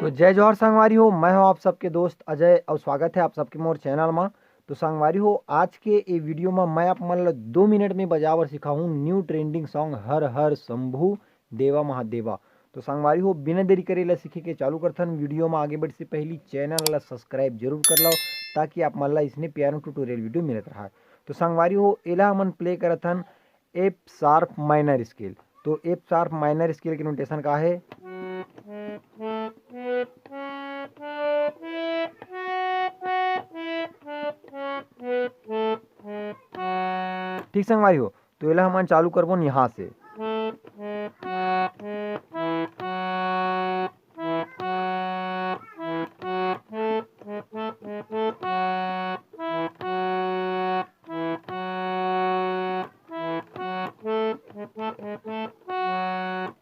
तो जय जौहर संगवारी हो, मैं हूं आप सबके दोस्त अजय और स्वागत है आप सबके मोर चैनल में। तो संगवारी हो, आज के ये वीडियो में मैं आप मन 2 मिनट में बजावर सिखाऊं न्यू ट्रेंडिंग सॉन्ग हर हर शंभू देवा महादेवा। तो संगवारी हो, बिना देरी करे ला सीखे के चालू करथन। वीडियो में आगे बढ़ से पहले चैनल ला सब्सक्राइब जरूर कर लो ताकि आप मन ला इसने प्यारा ट्यूटोरियल वीडियो मिलत रहा। तो संगवारी हो, एला हमन प्ले करथन एफ शार्प माइनर स्केल। तो एफ शार्प माइनर स्केल के नोटेशन का है, ठीक संगवारी हो। तो एला हमन चालू करबो यहाँ से।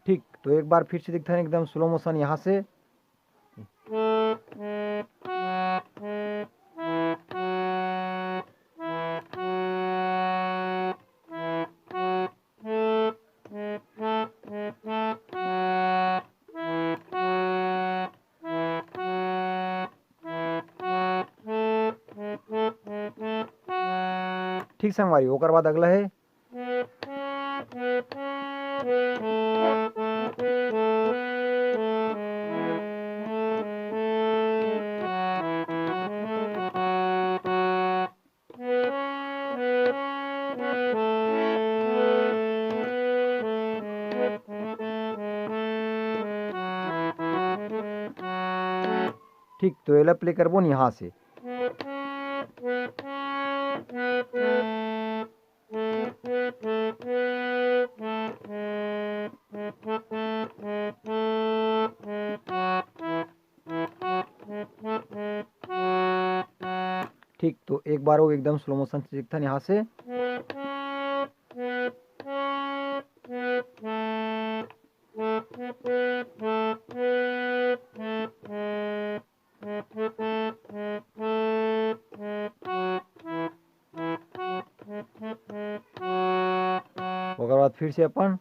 ठीक, तो एक बार फिर से दिखता है एकदम स्लो मोशन यहाँ से। ठीक संगवारी, ओकर बाद अगला है ठीक, तो एला प्ले करबो यहाँ से। ठीक, तो एक बार वो एकदम स्लो मोशन से दिखता यहाँ से। ओकर बाद फिर से अपन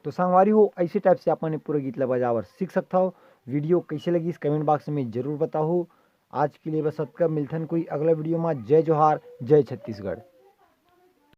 तो संगवारी हो, ऐसे टाइप से अपन पूरा गीत ला बजावर सीख सकता हो। वीडियो कैसे लगी इस कमेंट बॉक्स में जरूर बताओ। आज के लिए बस सबका मिलथन कोई अगला वीडियो में। जय जोहार, जय छत्तीसगढ़।